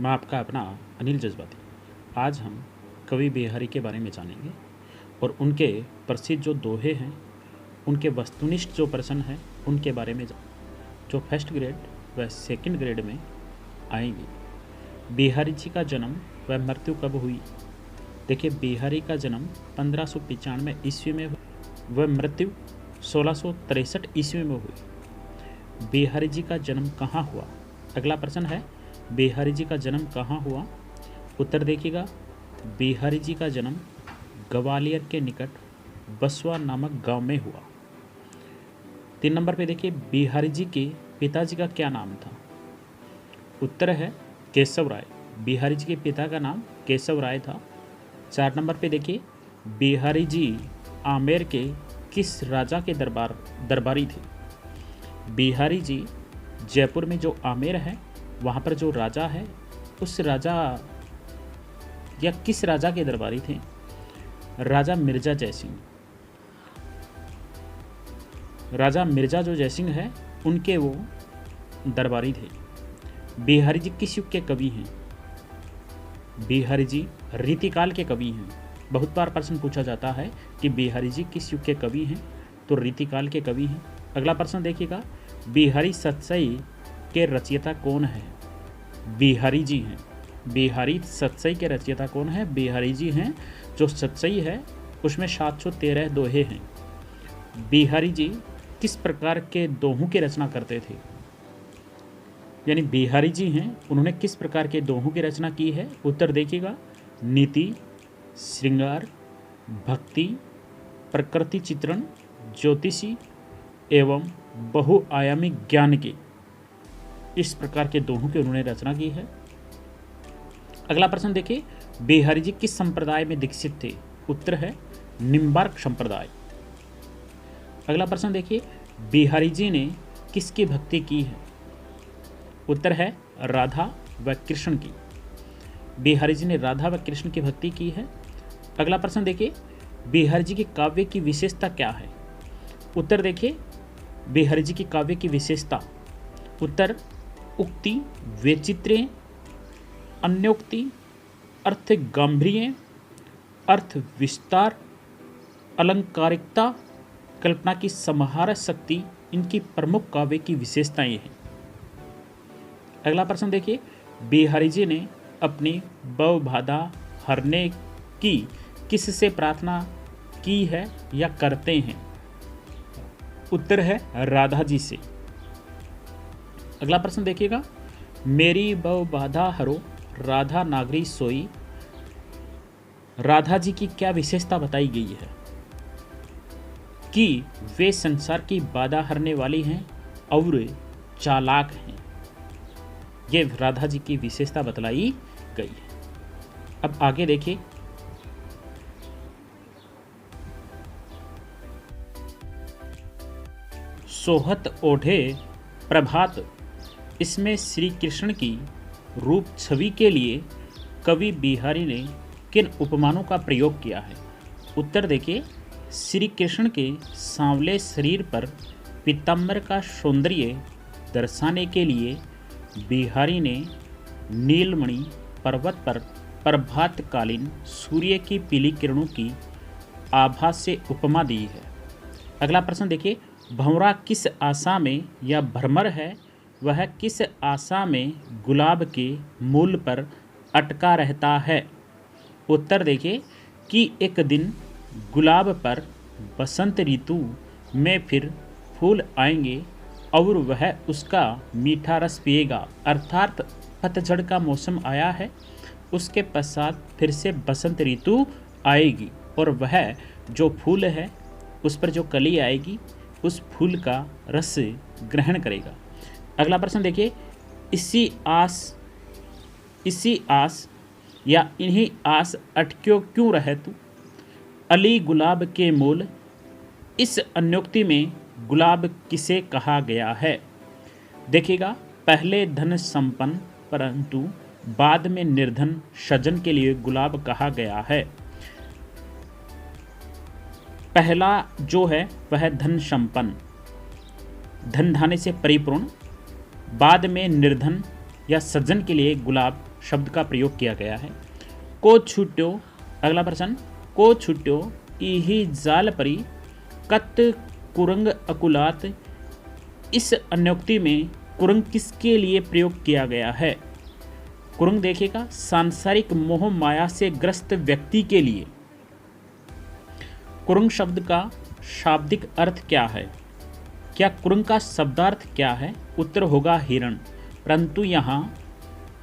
मैं आपका अपना अनिल जज्बाती। आज हम कवि बिहारी के बारे में जानेंगे और उनके प्रसिद्ध जो दोहे हैं, उनके वस्तुनिष्ठ जो प्रश्न हैं उनके बारे में जो फर्स्ट ग्रेड व सेकंड ग्रेड में आएंगे। बिहारी जी का जन्म व मृत्यु कब हुई? देखिए, बिहारी का जन्म 1595 ईस्वी में व मृत्यु 1663 ईस्वी में हुई। बिहारी जी का जन्म कहाँ हुआ? अगला प्रश्न है, बिहारी जी का जन्म कहाँ हुआ? उत्तर देखिएगा, बिहारी जी का जन्म ग्वालियर के निकट बसवा नामक गांव में हुआ। 3 नंबर पे देखिए, बिहारी जी के पिताजी का क्या नाम था? उत्तर है केशव राय। बिहारी जी के पिता का नाम केशव राय था। 4 नंबर पे देखिए, बिहारी जी आमेर के किस राजा के दरबारी थे? बिहारी जी जयपुर में जो आमेर है वहाँ पर जो राजा है उस राजा या किस राजा के दरबारी थे? राजा मिर्जा जयसिंह। राजा मिर्जा जो जयसिंह है उनके वो दरबारी थे। बिहारी जी किस युग के कवि हैं? बिहारी जी रीतिकाल के कवि हैं। बहुत बार प्रश्न पूछा जाता है कि बिहारी जी किस युग के कवि हैं, तो रीतिकाल के कवि हैं। अगला प्रश्न देखिएगा, बिहारी सतसई के रचयिता कौन है? बिहारी जी हैं। बिहारी सतसई के रचयिता कौन है? बिहारी जी हैं। जो सतसई है उसमें 713 दोहे हैं। बिहारी जी किस प्रकार के दोहों की रचना करते थे? यानी बिहारी जी हैं, उन्होंने किस प्रकार के दोहों की रचना की है? उत्तर देखिएगा, नीति, श्रृंगार, भक्ति, प्रकृति चित्रण, ज्योतिषी एवं बहुआयामी ज्ञान के, इस प्रकार के दोहों की उन्होंने रचना की है। अगला प्रश्न देखिए, बिहारी जी किस संप्रदाय में दीक्षित थे? उत्तर है निम्बार्क संप्रदाय। अगला प्रश्न देखिए, बिहारी जी ने किसकी भक्ति की है? उत्तर है राधा व कृष्ण की। बिहारी जी ने राधा व कृष्ण की भक्ति की है। अगला प्रश्न देखिए, बिहारी जी के काव्य की विशेषता क्या है? उत्तर देखिए, बिहारी जी की काव्य की विशेषता, उत्तर उक्ति, वैचित्र्य, अन्योक्ति, अर्थ गांभीर्य, अर्थ विस्तार, अलंकारिकता, कल्पना की समाहार शक्ति, इनकी प्रमुख काव्य की विशेषताएं हैं। अगला प्रश्न देखिए, बिहारी जी ने अपनी बहुबाधा हरने की किससे प्रार्थना की है या करते हैं? उत्तर है राधा जी से। अगला प्रश्न देखिएगा, मेरी बहुबाधा हरो राधा नागरी सोई, राधा जी की क्या विशेषता बताई गई है? कि वे संसार की बाधा हरने वाली हैं और चालाक हैं। ये राधा जी की विशेषता बतलाई गई है। अब आगे देखिए, सोहत ओढ़े प्रभात, इसमें श्री कृष्ण की रूप छवि के लिए कवि बिहारी ने किन उपमानों का प्रयोग किया है? उत्तर देखिए, श्री कृष्ण के सांवले शरीर पर पीताम्बर का सौंदर्य दर्शाने के लिए बिहारी ने नीलमणि पर्वत पर प्रभातकालीन सूर्य की पीली किरणों की आभा से उपमा दी है। अगला प्रश्न देखिए, भंवरा किस आशा में या भ्रमर है, वह किस आशा में गुलाब के मूल पर अटका रहता है? उत्तर देखिए, कि एक दिन गुलाब पर बसंत ऋतु में फिर फूल आएंगे और वह उसका मीठा रस पिएगा। अर्थात पतझड़ का मौसम आया है, उसके पश्चात फिर से बसंत ऋतु आएगी और वह जो फूल है उस पर जो कली आएगी उस फूल का रस ग्रहण करेगा। अगला प्रश्न देखिए, इसी आस या इन्हीं आस अटक्यो क्यों रहे तू, अली गुलाब के मूल, इस अन्योक्ति में गुलाब किसे कहा गया है? देखिएगा, पहले धन संपन्न परंतु बाद में निर्धन सज्जन के लिए गुलाब कहा गया है। पहला जो है वह धन संपन्न, धन धान्य से परिपूर्ण, बाद में निर्धन या सज्जन के लिए गुलाब शब्द का प्रयोग किया गया है। को छूट्यो, अगला प्रश्न, को छूट्यो इही जाल परी कत कुरंग अकुलात। इस अन्योक्ति में कुरंग किसके लिए प्रयोग किया गया है? कुरंग देखिएगा सांसारिक मोह माया से ग्रस्त व्यक्ति के लिए। कुरंग शब्द का शाब्दिक अर्थ क्या है? क्या कुरंग का शब्दार्थ क्या है? उत्तर होगा हिरण। परंतु यहाँ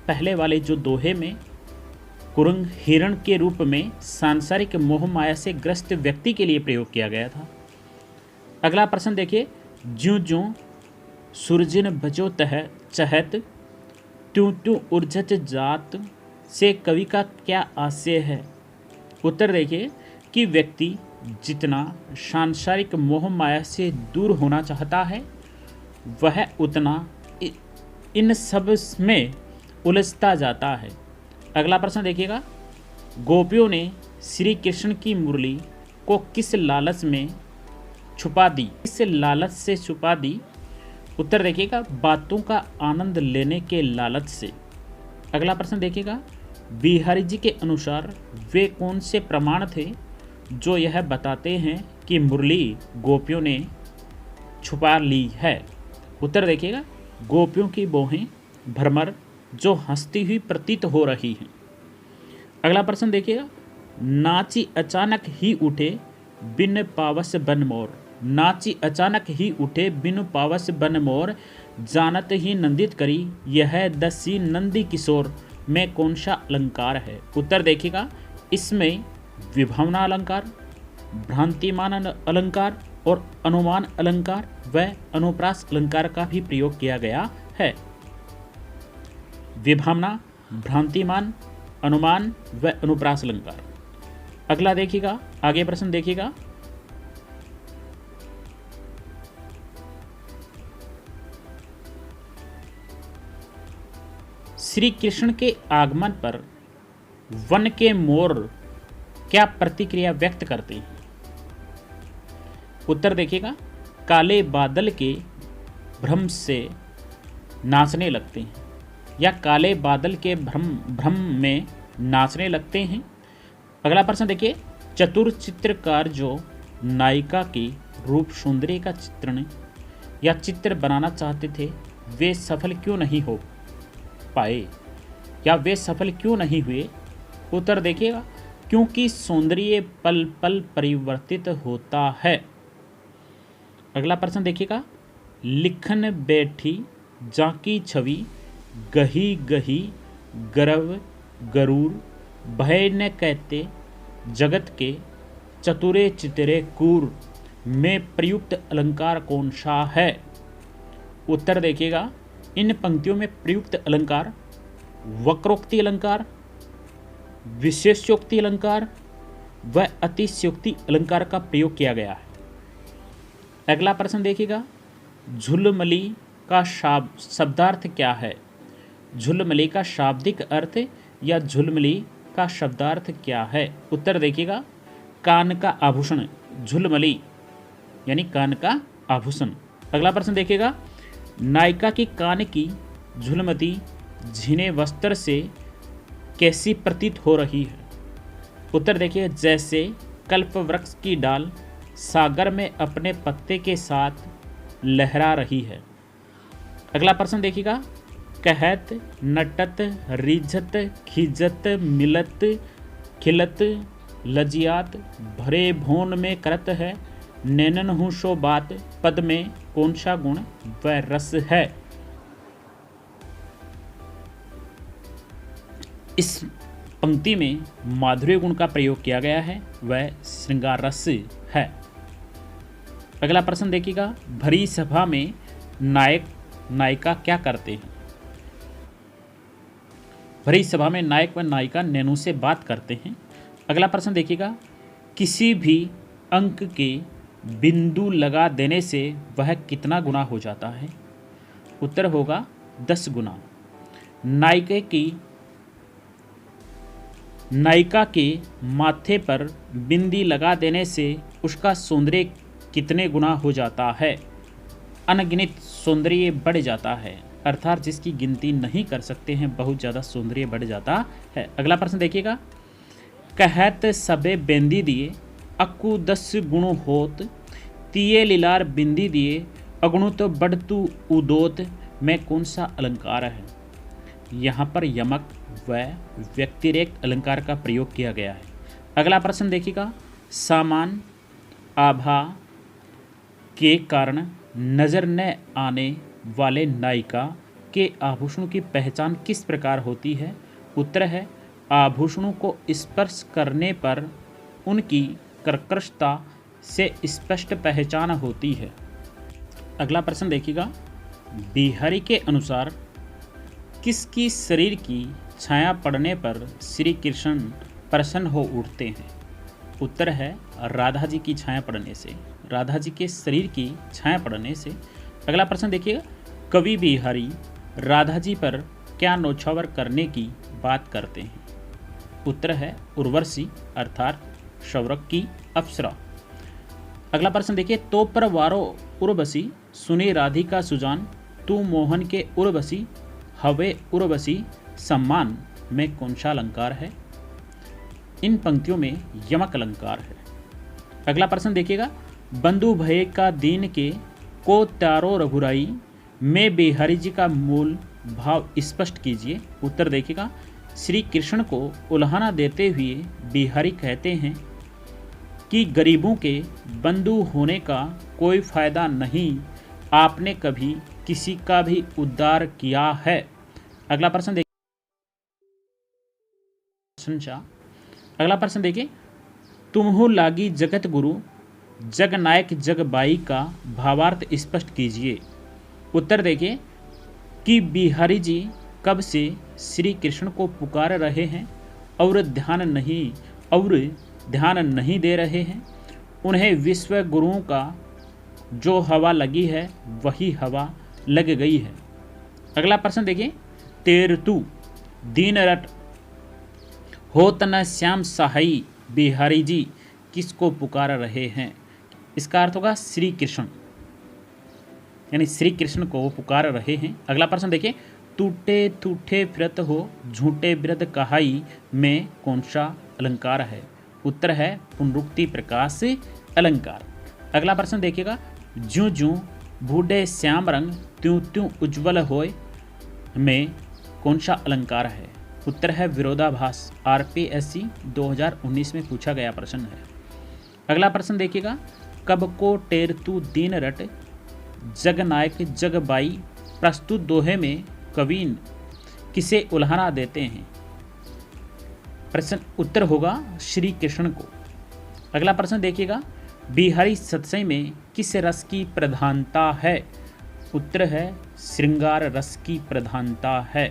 पहले वाले जो दोहे में कुरंग हिरण के रूप में सांसारिक मोह माया से ग्रस्त व्यक्ति के लिए प्रयोग किया गया था। अगला प्रश्न देखिए, ज्यों ज्यों सूरजिन बजो तह चहत त्यों त्यों उर्जत जात से कवि का क्या आशय है? उत्तर देखिए कि व्यक्ति जितना सांसारिक मोह माया से दूर होना चाहता है वह उतना इन सब में उलझता जाता है। अगला प्रश्न देखिएगा, गोपियों ने श्री कृष्ण की मुरली को किस लालच में छुपा दी? किस लालच से छुपा दी? उत्तर देखिएगा बातों का आनंद लेने के लालच से। अगला प्रश्न देखिएगा, बिहारी जी के अनुसार वे कौन से प्रमाण थे जो यह बताते हैं कि मुरली गोपियों ने छुपा ली है? उत्तर देखिएगा गोपियों की बोहें भ्रमर जो हंसती हुई प्रतीत हो रही हैं। अगला प्रश्न देखिएगा, नाची अचानक ही उठे बिन पावस बन मोर। नाची अचानक ही उठे बिन पावस बन मोर जानत ही नंदित करी यह दसी नंदी किशोर में कौन सा अलंकार है? उत्तर देखिएगा इसमें विभावना अलंकार, भ्रांतिमान अलंकार और अनुमान अलंकार व अनुप्रास अलंकार का भी प्रयोग किया गया है। विभावना, भ्रांतिमान, अनुमान व अनुप्रास अलंकार। अगला देखिएगा, आगे प्रश्न देखिएगा, श्री कृष्ण के आगमन पर वन के मोर क्या प्रतिक्रिया व्यक्त करते हैं? उत्तर देखिएगा काले बादल के भ्रम से नाचने लगते हैं या काले बादल के भ्रम में नाचने लगते हैं। अगला प्रश्न देखिए, चतुर चित्रकार जो नायिका की रूप सौंदर्य का चित्रण या चित्र बनाना चाहते थे वे सफल क्यों नहीं हो पाए या वे सफल क्यों नहीं हुए? उत्तर देखिएगा क्योंकि सौंदर्य पल पल परिवर्तित होता है। अगला प्रश्न देखिएगा, लिखन बैठी जाकी छवि गही गही गर्व गरूर भय न कहते जगत के चतुरे चितरे कूर में प्रयुक्त अलंकार कौन सा है? उत्तर देखिएगा इन पंक्तियों में प्रयुक्त अलंकार वक्रोक्ति अलंकार, विशेषोक्ति अलंकार व अतिशयोक्ति अलंकार का प्रयोग किया गया है। अगला प्रश्न देखिएगा, झुलमली का शब्दार्थ क्या है? झुलमली का शाब्दिक अर्थ या झुलमली का शब्दार्थ क्या है? उत्तर देखिएगा कान का आभूषण, झुलमली यानी कान का आभूषण। अगला प्रश्न देखिएगा, नायिका की कान की झुलमती झिने वस्त्र से कैसी प्रतीत हो रही है? उत्तर देखिए जैसे कल्प वृक्ष की डाल सागर में अपने पत्ते के साथ लहरा रही है। अगला प्रश्न देखिएगा, कहत नटत रिझत खिजत मिलत खिलत लजियात भरे भोन में करत है नैनन हूँ शो बात पद में कौन सा गुण व रस है? इस पंक्ति में माधुर्य गुण का प्रयोग किया गया है वह श्रृंगार रस है। अगला प्रश्न देखिएगा, भरी सभा में नायक नायिका क्या करते हैं? भरी सभा में नायक व नायिका नैनों से बात करते हैं। अगला प्रश्न देखिएगा, किसी भी अंक के बिंदु लगा देने से वह कितना गुना हो जाता है? उत्तर होगा 10 गुना। नायिका के माथे पर बिंदी लगा देने से उसका सौंदर्य कितने गुना हो जाता है? अनगिनत सौंदर्य बढ़ जाता है। अर्थात जिसकी गिनती नहीं कर सकते हैं, बहुत ज़्यादा सौंदर्य बढ़ जाता है। अगला प्रश्न देखिएगा, कहत सबे बेंदी दिए अक्कू 10 गुण होत, तिये लीलार बिंदी दिए अगुणु तो बढ़तु उदोत में कौन सा अलंकार है? यहाँ पर यमक व व्यतिरेक अलंकार का प्रयोग किया गया है। अगला प्रश्न देखिएगा, सामान आभा के कारण नजर न आने वाले नायिका के आभूषणों की पहचान किस प्रकार होती है? उत्तर है, आभूषणों को स्पर्श करने पर उनकी कर्कशता से स्पष्ट पहचान होती है। अगला प्रश्न देखिएगा, बिहारी के अनुसार किसकी शरीर की छाया पड़ने पर श्री कृष्ण प्रसन्न हो उठते हैं? उत्तर है, राधा जी की छाया पड़ने से, राधा जी के शरीर की छाया पड़ने से। अगला प्रश्न देखिएगा, कवि बिहारी राधा जी पर क्या नौछावर करने की बात करते हैं? उत्तर है, उर्वशी अर्थात शौरक की अप्सरा। अगला प्रश्न देखिए, तो पर वारो उर्वशी सुने राधिका सुजान, तू मोहन के उर्वशी हवे उर्वशी सम्मान में कौन सा अलंकार है? इन पंक्तियों में यमक अलंकार है। अगला प्रश्न देखिएगा, बंधु भय का दीन के को त्यारो रघुराई में बिहारी जी का मूल भाव स्पष्ट कीजिए। उत्तर देखिएगा, श्री कृष्ण को उल्हाना देते हुए बिहारी कहते हैं कि गरीबों के बंधु होने का कोई फायदा नहीं, आपने कभी किसी का भी उद्धार किया है। अगला प्रश्न देखिए, अगला प्रश्न देखिए, तुम्हु लागी जगत गुरु जग नायक जग बाई का भावार्थ स्पष्ट कीजिए। उत्तर देखिए कि बिहारी जी कब से श्री कृष्ण को पुकार रहे हैं और ध्यान नहीं दे रहे हैं। उन्हें विश्व गुरुओं का जो हवा लगी है वही हवा लग गई है। अगला प्रश्न देखिए, तेरतु दीन रट होत न श्याम सहाई बिहारी जी किसको पुकार रहे हैं? इसका अर्थ होगा श्री कृष्ण, यानी श्री कृष्ण को वो पुकार रहे हैं। अगला प्रश्न देखिए, टूटे टूटे फिरत हो झूठे बिरद कहाई में कौन सा अलंकार है? उत्तर है, पुनरुक्ति प्रकाश अलंकार। अगला प्रश्न देखिएगा, ज्यों ज्यों बूढ़े श्याम रंग त्यों त्यों उज्ज्वल होए में कौन सा अलंकार है? उत्तर है, विरोधाभास। आरपीएससी 2019 में पूछा गया प्रश्न है। अगला प्रश्न देखिएगा, कब को टेर तू दीन रट जग नायक जग बाई प्रस्तुत दोहे में कवि किसे उल्हाना देते हैं? प्रश्न उत्तर होगा श्री कृष्ण को। अगला प्रश्न देखिएगा, बिहारी सत्संग में किस रस की प्रधानता है? उत्तर है, श्रृंगार रस की प्रधानता है।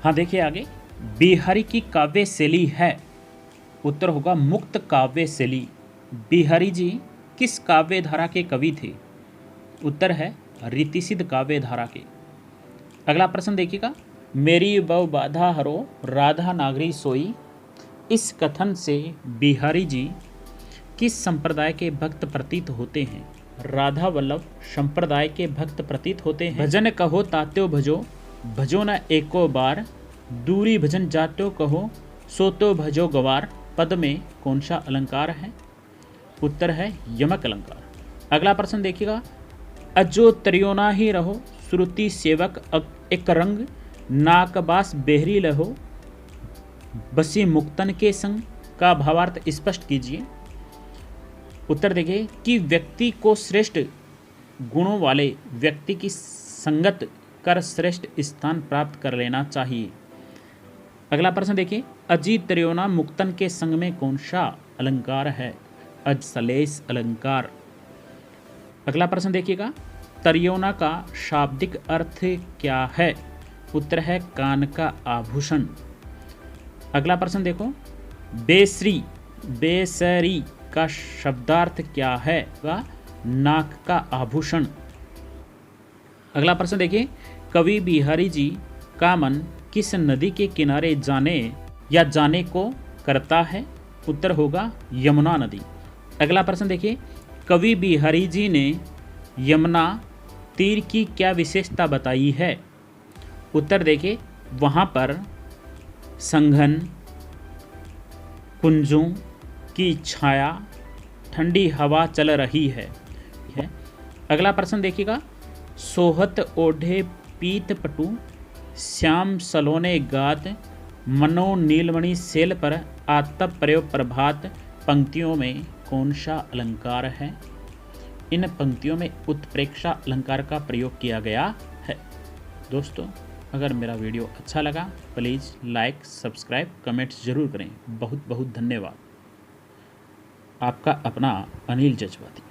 हाँ देखिए आगे, बिहारी की काव्य शैली है। उत्तर होगा मुक्त काव्य शैली। बिहारी जी किस काव्य धारा के कवि थे? उत्तर है, रीतिसिद्ध काव्य धारा के। अगला प्रश्न देखिएगा, मेरी बव बाधा हरो राधा नागरी सोई, इस कथन से बिहारी जी किस संप्रदाय के भक्त प्रतीत होते हैं? राधा वल्लभ संप्रदाय के भक्त प्रतीत होते हैं। भजन कहो तात्यो भजो भजो न एको बार, दूरी भजन जात्यो कहो सोतो भजो गवार, पद में कौन सा अलंकार है? उत्तर है, यमक अलंकार। अगला प्रश्न देखिएगा, अजो त्रियोना ही रहो श्रुति सेवक एक रंग, नाकबास बेहरी लहो बसी मुक्तन के संग का भावार्थ स्पष्ट कीजिए। उत्तर देखिए कि व्यक्ति को श्रेष्ठ गुणों वाले व्यक्ति की संगत कर श्रेष्ठ स्थान प्राप्त कर लेना चाहिए। अगला प्रश्न देखिए, अजी त्रियोना मुक्तन के संग में कौन सा अलंकार है? अज सलेस अलंकार। अगला प्रश्न देखिएगा, त्रियोना का शाब्दिक अर्थ क्या है? उत्तर है, कान का आभूषण। अगला प्रश्न देखो, बेसरी बेसरी का शब्दार्थ क्या है? का नाक का आभूषण। अगला प्रश्न देखिए, कवि बिहारी जी का मन किस नदी के किनारे जाने या जाने को करता है? उत्तर होगा यमुना नदी। अगला प्रश्न देखिए, कवि बिहारी जी ने यमुना तीर की क्या विशेषता बताई है? उत्तर देखिए, वहाँ पर संघन, कुंजों की छाया, ठंडी हवा चल रही है। अगला प्रश्न देखिएगा, सोहत ओढ़े पीत पटु, श्याम सलोने गात, मनो नीलमणि सेल पर आतप प्रयोग प्रभात, पंक्तियों में कौन सा अलंकार है? इन पंक्तियों में उत्प्रेक्षा अलंकार का प्रयोग किया गया है। दोस्तों, अगर मेरा वीडियो अच्छा लगा प्लीज़ लाइक, सब्सक्राइब, कमेंट्स ज़रूर करें। बहुत बहुत धन्यवाद। आपका अपना अनिल जजवाती।